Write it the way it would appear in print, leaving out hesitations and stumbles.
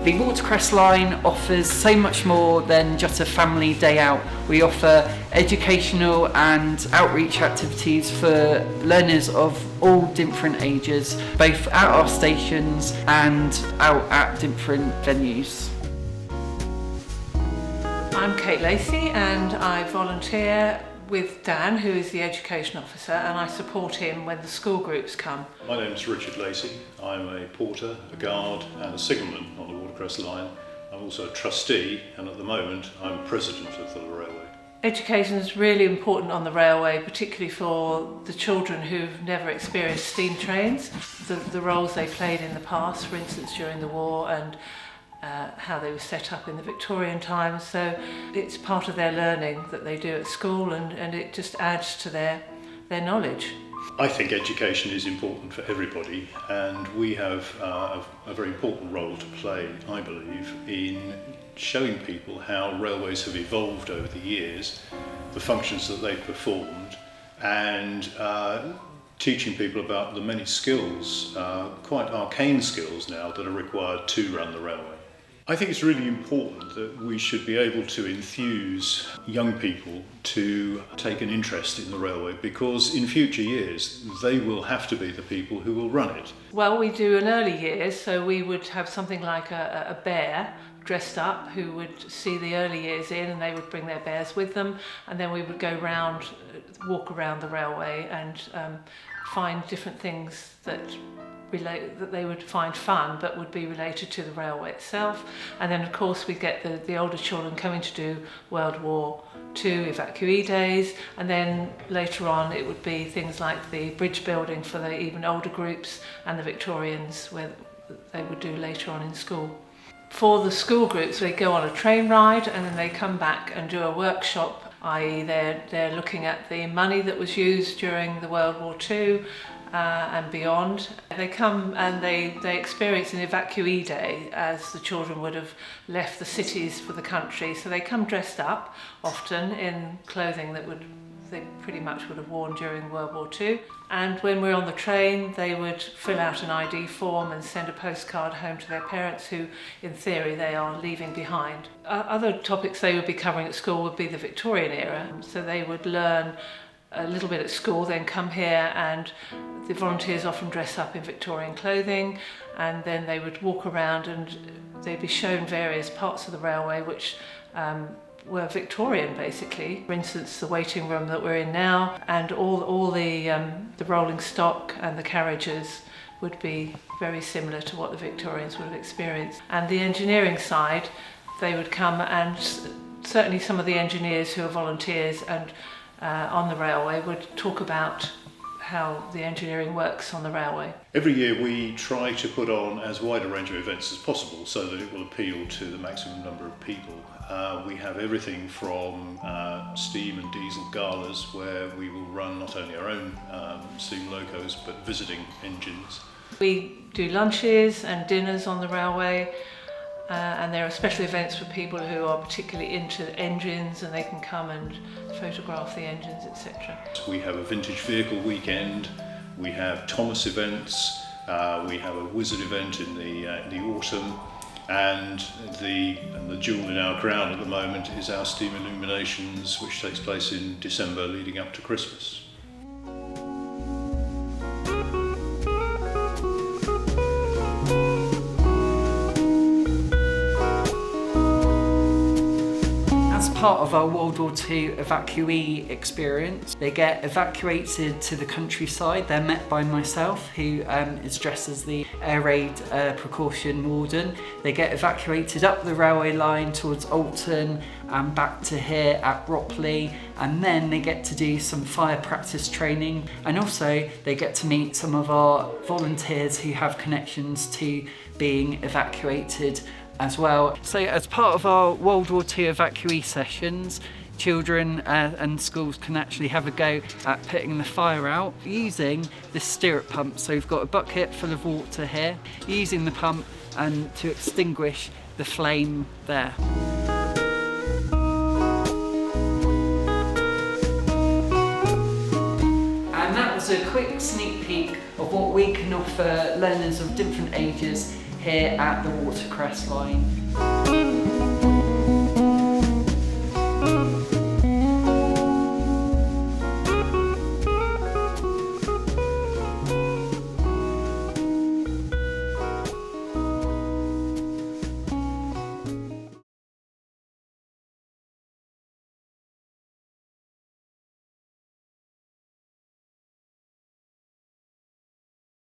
The Watercress line offers so much more than just a family day out. We offer educational and outreach activities for learners of all different ages, both at our stations and out at different venues. I'm Kate Lacey and I volunteer with Dan, who is the Education Officer, and I support him when the school groups come. My name's Richard Lacey. I'm a porter, a guard and a signalman on the Watercress line. I'm also a trustee and at the moment I'm president of the railway. Education is really important on the railway, particularly for the children who've never experienced steam trains. The roles they played in the past, for instance during the war, and how they were set up in the Victorian times. So it's part of their learning that they do at school, and it just adds to their knowledge. I think education is important for everybody, and we have a very important role to play, I believe, in showing people how railways have evolved over the years, the functions that they've performed, and teaching people about the many skills, quite arcane skills now, that are required to run the railway. I think it's really important that we should be able to enthuse young people to take an interest in the railway, because in future years they will have to be the people who will run it. Well, we do in early years, so we would have something like a bear dressed up who would see the early years in, and they would bring their bears with them, and then we would go round, walk around the railway and find different things that they would find fun but would be related to the railway itself. And then of course we get the older children coming to do World War II evacuee days, and then later on it would be things like the bridge building for the even older groups and the Victorians, where they would do later on in school. For the school groups, they go on a train ride and then they come back and do a workshop, i.e. they're looking at the money that was used during the World War II and beyond. They come and they experience an evacuee day, as the children would have left the cities for the country. So they come dressed up, often in clothing that they pretty much would have worn during World War II. And when we're on the train, they would fill out an ID form and send a postcard home to their parents, who, in theory, they are leaving behind. Other topics they would be covering at school would be the Victorian era. So they would learn a little bit at school, then come here, and the volunteers often dress up in Victorian clothing, and then they would walk around and they'd be shown various parts of the railway which were Victorian, basically. For instance, the waiting room that we're in now, and all the rolling stock and the carriages would be very similar to what the Victorians would have experienced. And the engineering side, they would come, and certainly some of the engineers who are volunteers and on the railway would talk about how the engineering works on the railway. Every year we try to put on as wide a range of events as possible so that it will appeal to the maximum number of people. We have everything from steam and diesel galas, where we will run not only our own steam locos but visiting engines. We do lunches and dinners on the railway. And there are special events for people who are particularly into engines, and they can come and photograph the engines, etc. We have a vintage vehicle weekend, we have Thomas events, we have a wizard event in the autumn, and the jewel in our crown at the moment is our steam illuminations, which takes place in December leading up to Christmas. Part of our World War II evacuee experience. They get evacuated to the countryside. They're met by myself, who is dressed as the air raid precaution warden. They get evacuated up the railway line towards Alton and back to here at Ropley, and then they get to do some fire practice training, and also they get to meet some of our volunteers who have connections to being evacuated as well. So as part of our World War II evacuee sessions, children and schools can actually have a go at putting the fire out using the stirrup pump. So we've got a bucket full of water here, using the pump and to extinguish the flame there. And that was a quick sneak peek of what we can offer learners of different ages here at the Watercress line.